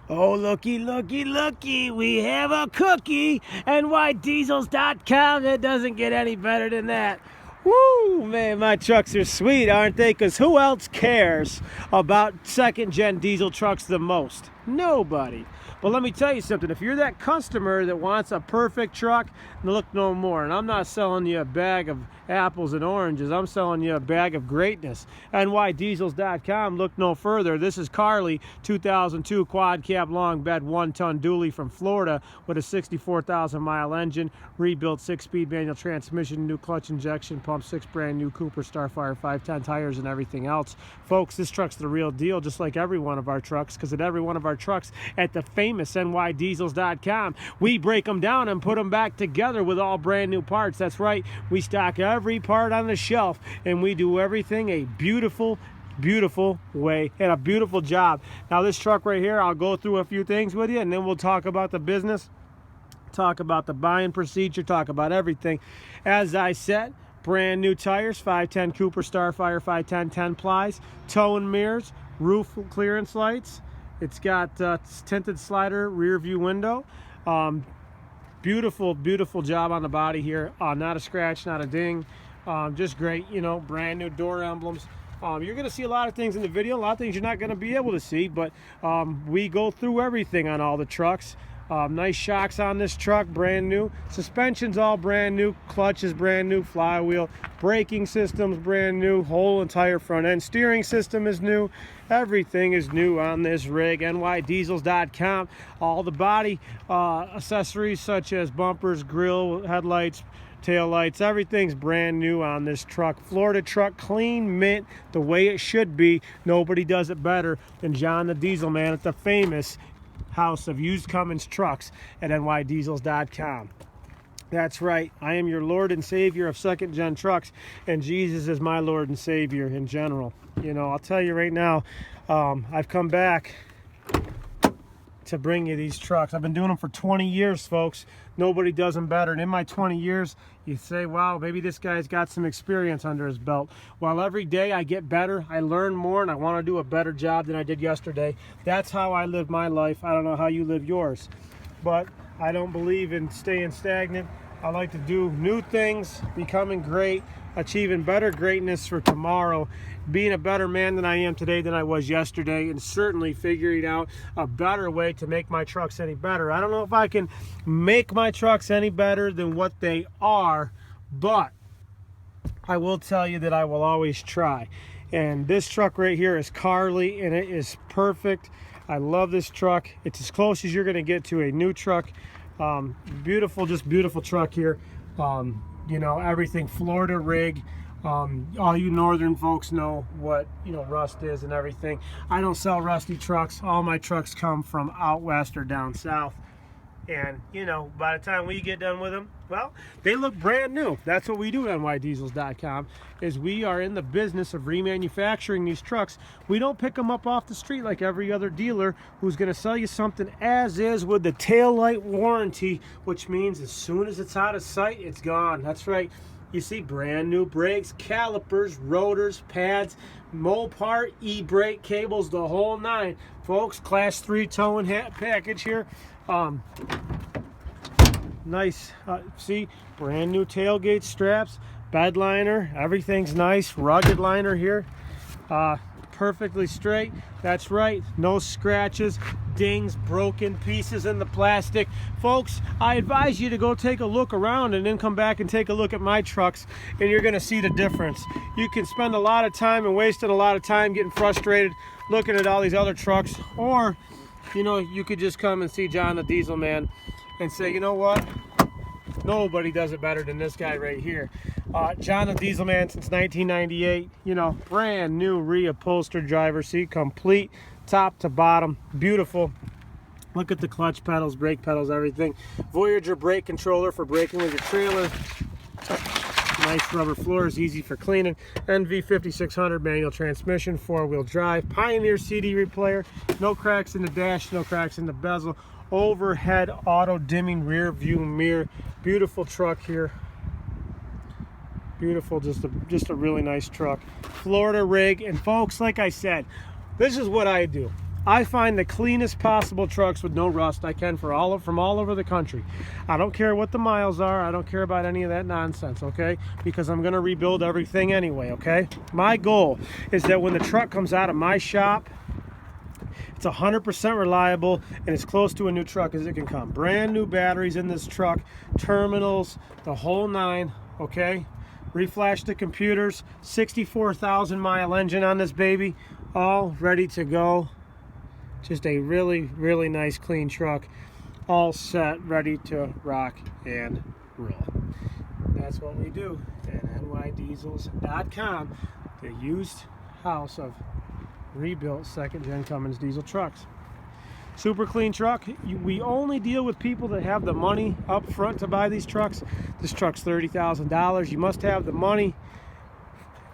Oh, looky, looky, looky, we have a cookie. NYDiesels.com. It doesn't get any better than that. Woo, man, my trucks are sweet, aren't they? Because who else cares about second-gen diesel trucks the most? Nobody. But let me tell you something. If you're that customer that wants a perfect truck, look no more. And I'm not selling you a bag of apples and oranges. I'm selling you a bag of greatness. NYDiesels.com. Look no further. This is Carli, 2002 quad cab long bed 1-ton dually from Florida with a 64,000 mile engine, rebuilt 6-speed manual transmission, new clutch injection pump, 6 brand new Cooper Starfire 510 tires and everything else. Folks, this truck's the real deal, just like every one of our trucks, because at every one of our trucks at the famous NYDiesels.com, we break them down and put them back together with all brand new parts. That's right, we stock every part on the shelf and we do everything a beautiful way and a beautiful job. Now this truck right here, I'll go through a few things with you and then we'll talk about the business, talk about the buying procedure, talk about everything. As I said, brand new tires, 510 Cooper Starfire 510 10 plies, tow and mirrors, roof clearance lights. It's got tinted slider rear view window. Beautiful job on the body here. Not a scratch, not a ding. Just great, you know, brand new door emblems. You're going to see a lot of things in the video, a lot of things you're not going to be able to see, but we go through everything on all the trucks. Nice shocks on this truck, brand new. Suspension's all brand new. Clutch is brand new. Flywheel. Braking system's brand new. Whole entire front end. Steering system is new. Everything is new on this rig. NYDiesels.com. All the body accessories such as bumpers, grill, headlights, tail lights, everything's brand new on this truck. Florida truck, clean mint, the way it should be. Nobody does it better than John the Diesel Man at the famous house of used Cummins trucks at NYDiesels.com. That's right, I am your Lord and Savior of second-gen trucks, and Jesus is my Lord and Savior in general. You know, I'll tell you right now, I've come back to bring you these trucks. I've been doing them for 20 years, folks. Nobody does them better. And in my 20 years, you say, wow, maybe this guy's got some experience under his belt. Well, every day I get better, I learn more, and I want to do a better job than I did yesterday. That's how I live my life. I don't know how you live yours, but I don't believe in staying stagnant. I like to do new things, becoming great, achieving better greatness for tomorrow, being a better man than I am today than I was yesterday, and certainly figuring out a better way to make my trucks any better. I don't know if I can make my trucks any better than what they are, but I will tell you that I will always try. And this truck right here is Carli, and it is perfect. I love this truck. It's as close as you're going to get to a new truck. Beautiful, just beautiful truck here. You know, everything Florida rig. All you northern folks know what, you know, rust is and everything. I don't sell rusty trucks. All my trucks come from out west or down south. And, you know, by the time we get done with them, well, they look brand new. That's what we do at NYDiesels.com, is we are in the business of remanufacturing these trucks. We don't pick them up off the street like every other dealer who's going to sell you something as is with the tail light warranty, which means as soon as it's out of sight, it's gone. That's right. You see brand new brakes, calipers, rotors, pads, Mopar, e-brake cables, the whole nine. Folks, class 3 tow and hat package here. Nice, see, brand new tailgate straps, bed liner, everything's nice, rugged liner here, perfectly straight. That's right, no scratches, dings, broken pieces in the plastic. Folks, I advise you to go take a look around and then come back and take a look at my trucks, and you're gonna see the difference. You can spend a lot of time and wasting a lot of time getting frustrated looking at all these other trucks, or you know, you could just come and see John the Diesel Man and say, you know what? Nobody does it better than this guy right here. John the Diesel Man since 1998. You know, brand new reupholstered driver's seat, complete top to bottom, beautiful. Look at the clutch pedals, brake pedals, everything. Voyager brake controller for braking with your trailer. Nice rubber floors, easy for cleaning. NV 5600 manual transmission, 4-wheel drive. Pioneer CD player. No cracks in the dash, no cracks in the bezel. Overhead auto dimming rear view mirror. Beautiful truck here. Beautiful, just a really nice truck. Florida rig. And folks, like I said, this is what I do. I find the cleanest possible trucks with no rust I can from all over the country. I don't care what the miles are. I don't care about any of that nonsense, okay? Because I'm going to rebuild everything anyway, okay? My goal is that when the truck comes out of my shop, it's 100% reliable and as close to a new truck as it can come. Brand new batteries in this truck, terminals, the whole nine, okay? Reflash the computers, 64,000 mile engine on this baby, all ready to go. Just a really, really nice clean truck, all set, ready to rock and roll. That's what we do at nydiesels.com, the used house of rebuilt second-gen Cummins diesel trucks. Super clean truck. We only deal with people that have the money up front to buy these trucks. This truck's $30,000. You must have the money.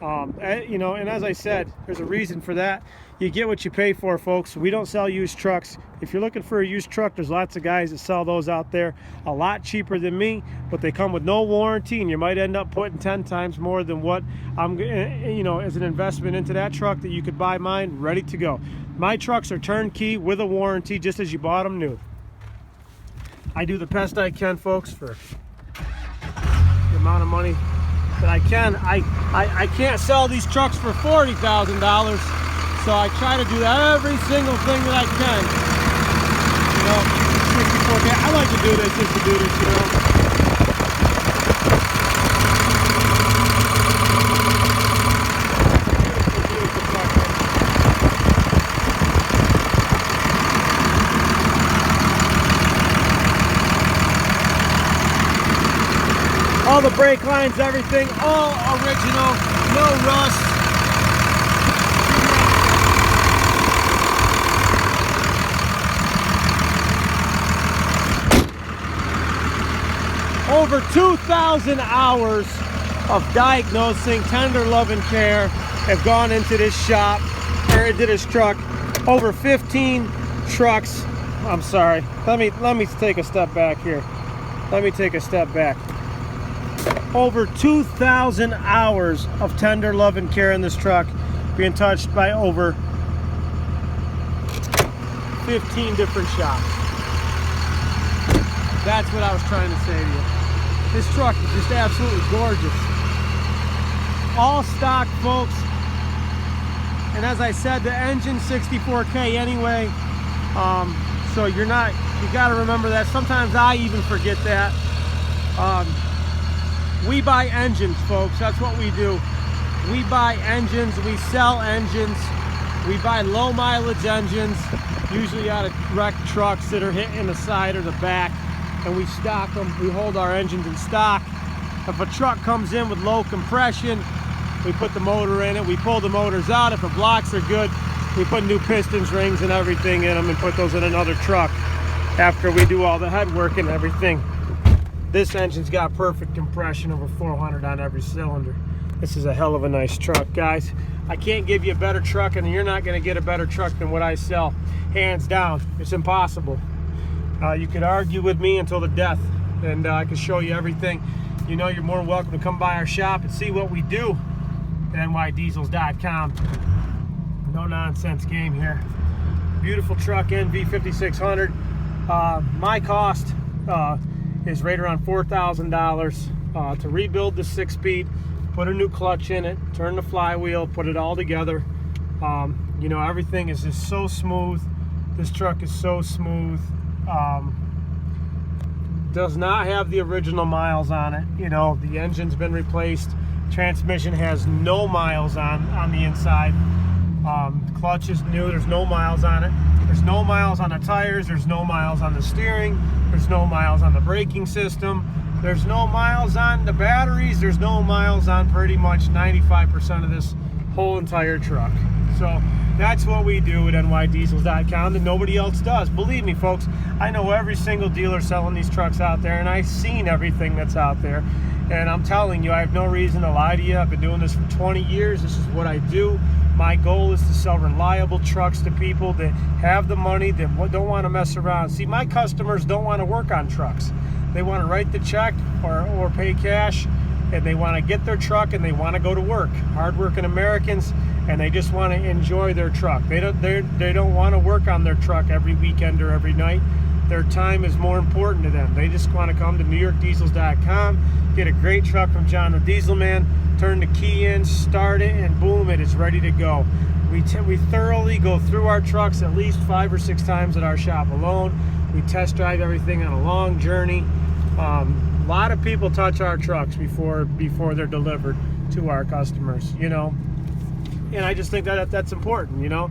You know, and as I said, there's a reason for that. You get what you pay for, folks. We don't sell used trucks. If you're looking for a used truck, there's lots of guys that sell those out there a lot cheaper than me, but they come with no warranty, and you might end up putting 10 times more than what I'm, you know, as an investment into that truck that you could buy mine ready to go. My trucks are turnkey with a warranty, just as you bought them new. I do the best I can, folks, for the amount of money that I can. I can't sell these trucks for $40,000, so I try to do every single thing that I can. You know, 64K. I like to do this just to do this, you know. All the brake lines, everything, all original, no rust. Over 2,000 hours of diagnosing, tender love and care have gone into this shop, or into this truck. Over 15 trucks. I'm sorry. Let me take a step back here. Let me take a step back. Over 2,000 hours of tender love and care in this truck, being touched by over 15 different shops. That's what I was trying to say to you. This truck is just absolutely gorgeous. All stock, folks. And as I said, the engine's 64K anyway. So you gotta remember that. Sometimes I even forget that. We buy engines, folks. That's what we do. We buy engines, we sell engines, we buy low mileage engines, usually out of wrecked trucks that are hitting the side or the back, and we stock them. We hold our engines in stock. If a truck comes in with low compression, we put the motor in it, we pull the motors out. If the blocks are good, we put new pistons, rings, and everything in them and put those in another truck after we do all the head work and everything. This engine's got perfect compression, over 400 on every cylinder. This is a hell of a nice truck, guys. I can't give you a better truck, and you're not going to get a better truck than what I sell. Hands down. It's impossible. You could argue with me until the death, and I can show you everything. You know, you're more than welcome to come by our shop and see what we do at nydiesels.com. No nonsense game here. Beautiful truck, NV5600. My cost is right around $4,000 to rebuild the 6-speed, put a new clutch in it, turn the flywheel, put it all together. You know, everything is just so smooth. This truck is so smooth. Does not have the original miles on it. You know, the engine's been replaced. Transmission has no miles on the inside. Clutch is new. There's no miles on it. There's no miles on the tires. There's no miles on the steering. There's no miles on the braking system. There's no miles on the batteries. There's no miles on pretty much 95% of this whole entire truck. So that's what we do at nydiesels.com that nobody else does. Believe me, folks, I know every single dealer selling these trucks out there, and I've seen everything that's out there. And I'm telling you, I have no reason to lie to you. I've been doing this for 20 years. This is what I do. My goal is to sell reliable trucks to people that have the money, that don't want to mess around. See, my customers don't want to work on trucks. They want to write the check or pay cash, and they want to get their truck and they want to go to work. Hardworking Americans, and they just want to enjoy their truck. They don't want to work on their truck every weekend or every night. Their time is more important to them. They just want to come to NewYorkDiesels.com, get a great truck from John the Diesel Man, turn the key in, start it, and boom, it is ready to go. We thoroughly go through our trucks at least 5 or 6 times at our shop alone. We test drive everything on a long journey. A lot of people touch our trucks before they're delivered to our customers, you know. And I just think that that's important, you know,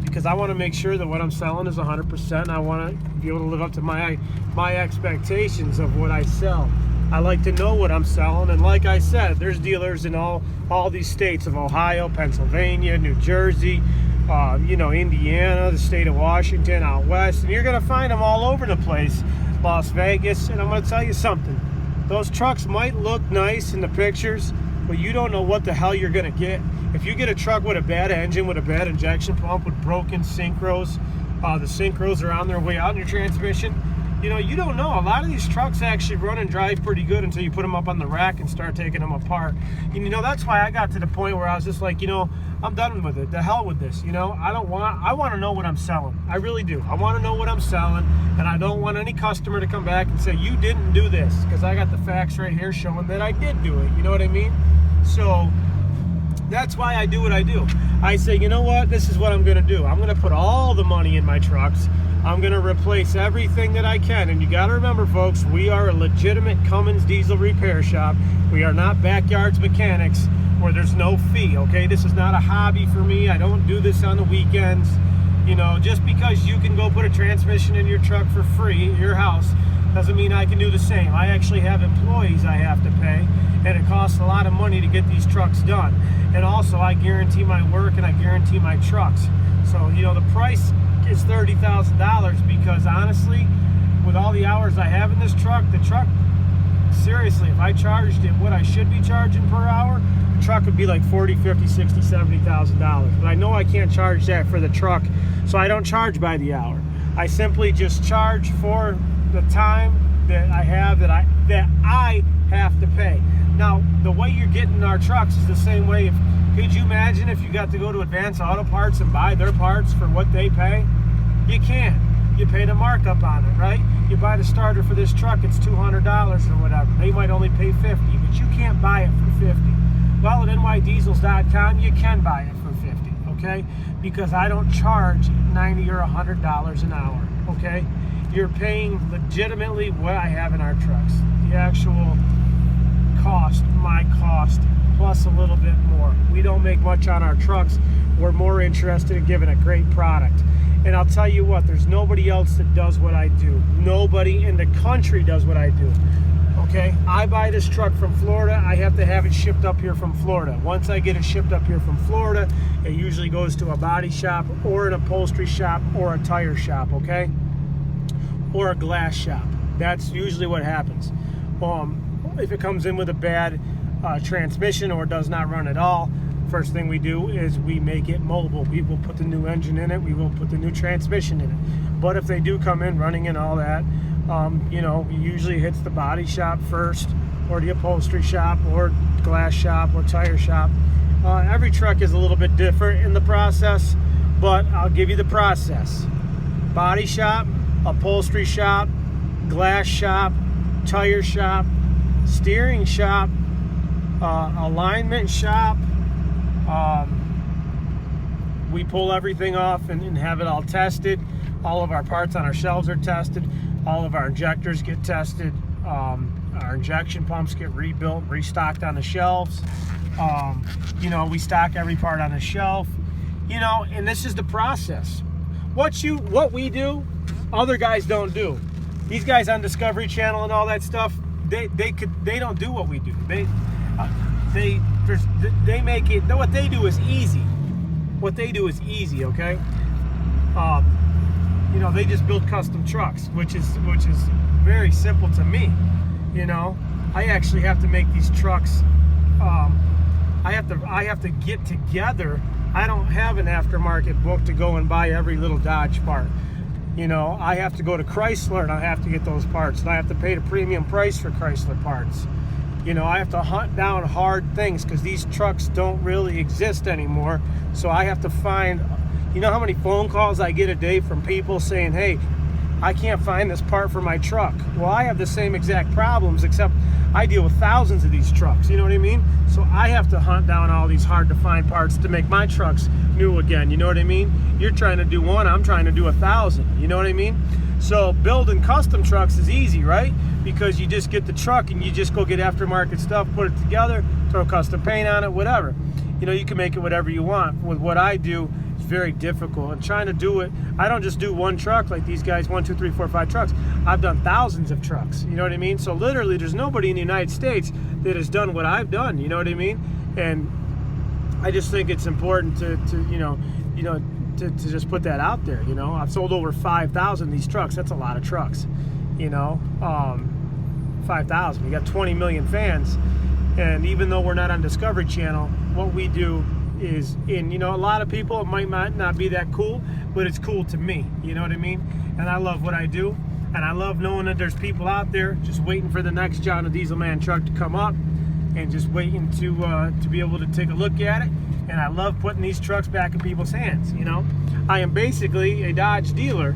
because I want to make sure that what I'm selling is 100%. I want to be able to live up to my expectations of what I sell. I like to know what I'm selling, and like I said, there's dealers in all these states of Ohio, Pennsylvania, New Jersey, you know, Indiana, the state of Washington, out west, and you're going to find them all over the place, Las Vegas. And I'm going to tell you something, those trucks might look nice in the pictures, but you don't know what the hell you're going to get. If you get a truck with a bad engine, with a bad injection pump, with broken synchros, the synchros are on their way out in your transmission, you know, you don't know. A lot of these trucks actually run and drive pretty good until you put them up on the rack and start taking them apart. And, you know, that's why I got to the point where I was just like, you know, I'm done with it. The hell with this, you know. I want to know what I'm selling. I really do. I want to know what I'm selling, and I don't want any customer to come back and say, you didn't do this, because I got the facts right here showing that I did do it. You know what I mean? So that's why I do what I do. I say, you know what, this is what I'm going to do. I'm going to put all the money in my trucks. I'm going to replace everything that I can. And you got to remember, folks, we are a legitimate Cummins diesel repair shop. We are not Backyards Mechanics where there's no fee, okay? This is not a hobby for me. I don't do this on the weekends. You know, just because you can go put a transmission in your truck for free at your house doesn't mean I can do the same. I actually have employees I have to pay, and it costs a lot of money to get these trucks done. And also, I guarantee my work and I guarantee my trucks. So, you know, the price is $30,000 because honestly, with all the hours I have in this truck, the truck, seriously, if I charged it what I should be charging per hour, the truck would be like $40,000, $50,000, $60,000, $70,000. But I know I can't charge that for the truck, so I don't charge by the hour. I simply just charge for the time that I have that I have to pay. Now, the way you're getting our trucks is the same way. Could you imagine if you got to go to Advance Auto Parts and buy their parts for what they pay? You can't. You pay the markup on it, right? You buy the starter for this truck, it's $200 or whatever. They might only pay $50, but you can't buy it for $50. Well, at NYDiesels.com, you can buy it for $50, okay? Because I don't charge $90 or $100 an hour, okay? You're paying legitimately what I have in our trucks. The actual cost, my cost, plus a little bit more. We don't make much on our trucks. We're more interested in giving a great product. And I'll tell you what, there's nobody else that does what I do. Nobody in the country does what I do. Okay, I buy this truck from Florida. I have to have it shipped up here from Florida. Once I get it shipped up here from Florida, it usually goes to a body shop or an upholstery shop or a tire shop, okay? Or a glass shop. That's usually what happens. If it comes in with a bad transmission or does not run at all, first thing we do is we make it mobile. We will put the new engine in it. We will put the new transmission in it. But if they do come in running and all that, you know, it usually hits the body shop first, or the upholstery shop, or glass shop, or tire shop. Every truck is a little bit different in the process, but I'll give you the process. Body shop, upholstery shop, glass shop, tire shop, steering shop, alignment shop. We pull everything off and have it all tested. All of our parts on our shelves are tested. All of our injectors get tested. Our injection pumps get rebuilt, restocked on the shelves. You know, we stock every part on the shelf. You know, and this is the process. What we do, other guys don't do. These guys on Discovery Channel and all that stuff, they don't do what we do. They make it. What they do is easy. What they do is easy, okay? You know, they just build custom trucks, which is very simple to me. You know, I actually have to make these trucks. I have to get together. I don't have an aftermarket book to go and buy every little Dodge part. You know, I have to go to Chrysler and I have to get those parts, and I have to pay the premium price for Chrysler parts. You know, I have to hunt down hard things because these trucks don't really exist anymore. So I have to find, you know how many phone calls I get a day from people saying, hey, I can't find this part for my truck. Well, I have the same exact problems, except I deal with thousands of these trucks, you know what I mean? So I have to hunt down all these hard to find parts to make my trucks new again, you know what I mean? You're trying to do one, I'm trying to do 1,000, you know what I mean? So building custom trucks is easy, right? Because you just get the truck and you just go get aftermarket stuff, put it together, throw custom paint on it, whatever. You know, you can make it whatever you want. With what I do, it's very difficult. And trying to do it, I don't just do one truck like these guys, 1, 2, 3, 4, 5 trucks. I've done thousands of trucks, you know what I mean? So literally there's nobody in the United States that has done what I've done, you know what I mean? And I just think it's important to just put that out there, you know? I've sold over 5,000 of these trucks. That's a lot of trucks, you know? 5,000, we got 20 million fans. And even though we're not on Discovery Channel, what we do is, you know, a lot of people, it might not be that cool, but it's cool to me, you know what I mean? And I love what I do, and I love knowing that there's people out there just waiting for the next John the Diesel Man truck to come up, and just waiting to be able to take a look at it. And I love putting these trucks back in people's hands, you know? I am basically a Dodge dealer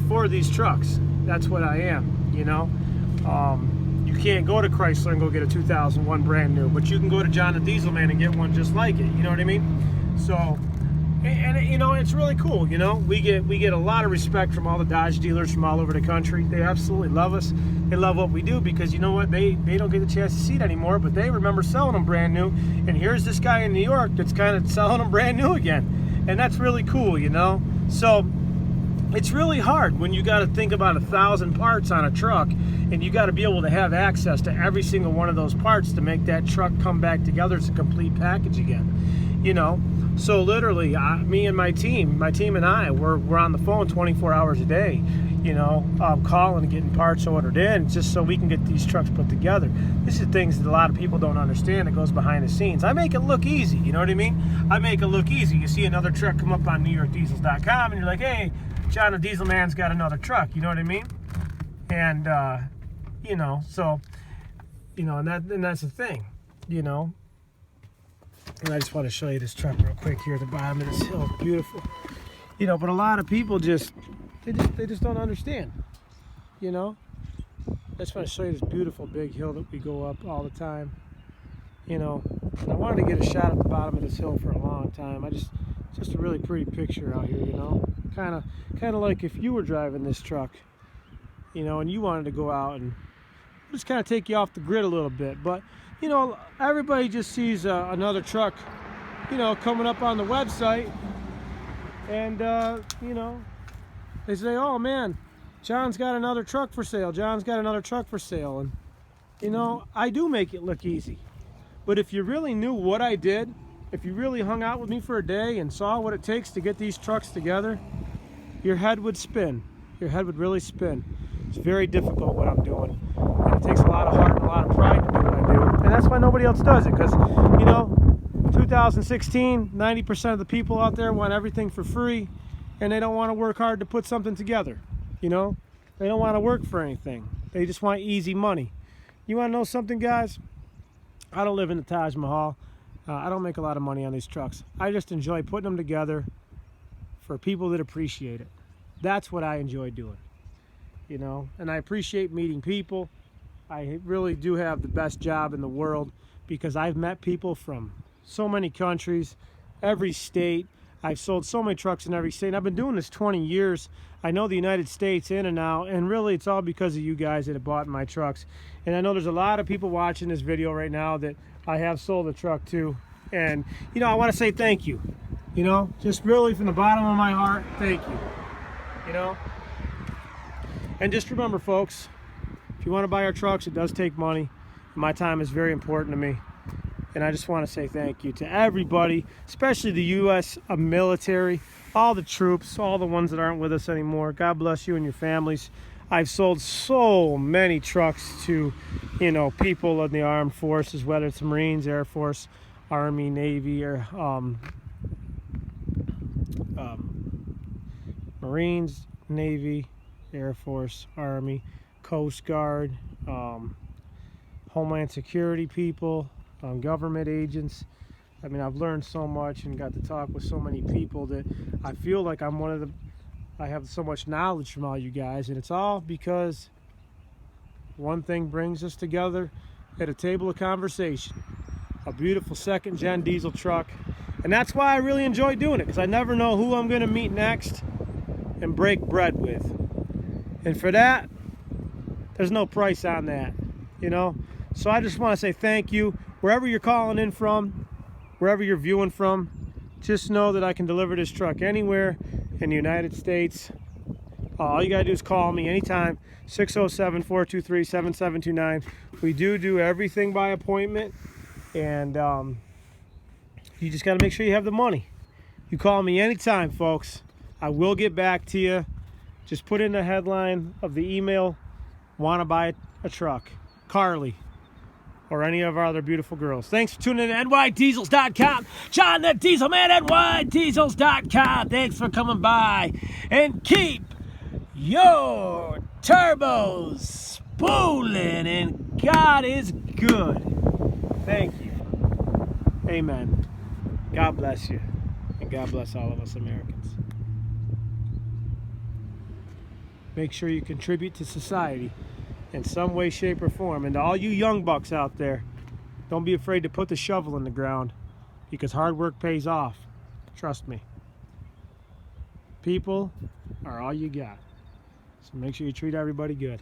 for these trucks. That's what I am, you know? You can't go to Chrysler and go get a 2001 brand new, but you can go to John the Diesel Man and get one just like it, you know what I mean? So, and you know, it's really cool, you know? We get a lot of respect from all the Dodge dealers from all over the country. They absolutely love us. They love what we do because, you know what, they don't get the chance to see it anymore, but they remember selling them brand new. And here's this guy in New York that's kind of selling them brand new again. And that's really cool, you know? So it's really hard when you got to think about 1,000 parts on a truck, and you got to be able to have access to every single one of those parts to make that truck come back together as a complete package again, you know? So literally, me and my team and I, we're on the phone 24 hours a day, you know, calling and getting parts ordered in just so we can get these trucks put together. This is things that a lot of people don't understand that goes behind the scenes. I make it look easy, you know what I mean? I make it look easy. You see another truck come up on NewYorkDiesels.com and you're like, hey, John the Diesel Man's got another truck, you know what I mean? And, you know, so, you know, and that's the thing, you know? And I just want to show you this truck real quick here at the bottom of this hill. Beautiful. You know, but a lot of people they just don't understand, you know? I just want to show you this beautiful big hill that we go up all the time, you know? And I wanted to get a shot at the bottom of this hill for a long time. Just a really pretty picture out here, you know? Kind of like if you were driving this truck, you know, and you wanted to go out and just kind of take you off the grid a little bit. But, you know, everybody just sees another truck, you know, coming up on the website, and, you know, they say, oh man, John's got another truck for sale. John's got another truck for sale. And, you know, I do make it look easy. But if you really knew what I did, if you really hung out with me for a day and saw what it takes to get these trucks together, your head would spin. Your head would really spin. It's very difficult what I'm doing. And it takes a lot of heart and a lot of pride to do what I do. And that's why nobody else does it. Because, you know, 2016, 90% of the people out there want everything for free. And they don't want to work hard to put something together. You know? They don't want to work for anything. They just want easy money. You want to know something, guys? I don't live in the Taj Mahal. I don't make a lot of money on these trucks. I just enjoy putting them together for people that appreciate it. That's what I enjoy doing, you know, and I appreciate meeting people. I really do have the best job in the world because I've met people from so many countries, every state. I've sold so many trucks in every state. I've been doing this 20 years. I know the United States in and out, and really it's all because of you guys that have bought my trucks. And I know there's a lot of people watching this video right now that I have sold a truck to. And, you know, I want to say thank you. You know, just really from the bottom of my heart, thank you. You know? And just remember, folks, if you want to buy our trucks, it does take money. My time is very important to me. And I just want to say thank you to everybody, especially the U.S. military, all the troops, all the ones that aren't with us anymore. God bless you and your families. I've sold so many trucks to, you know, people in the armed forces, whether it's Marines, Air Force, Army, Navy, or Marines, Navy, Air Force, Army, Coast Guard, Homeland Security people, government agents. I mean, I've learned so much and got to talk with so many people that I feel like I have so much knowledge from all you guys, and it's all because one thing brings us together at a table of conversation. A beautiful second-gen diesel truck. And that's why I really enjoy doing it, because I never know who I'm going to meet next and break bread with. And for that, there's no price on that, you know? So I just want to say thank you. Wherever you're calling in from, wherever you're viewing from, just know that I can deliver this truck anywhere in the United States. All you got to do is call me anytime, 607-423-7729. We do everything by appointment, and you just got to make sure you have the money. You call me anytime, folks. I will get back to you. Just put in the headline of the email, want to buy a truck. Carli, or any of our other beautiful girls. Thanks for tuning in to NYDiesels.com. John the Diesel Man at NYDiesels.com. Thanks for coming by. And keep your turbos spooling. And God is good. Thank you. Amen. God bless you. And God bless all of us Americans. Make sure you contribute to society in some way, shape, or form. And to all you young bucks out there, don't be afraid to put the shovel in the ground, because hard work pays off. Trust me. People are all you got. So make sure you treat everybody good.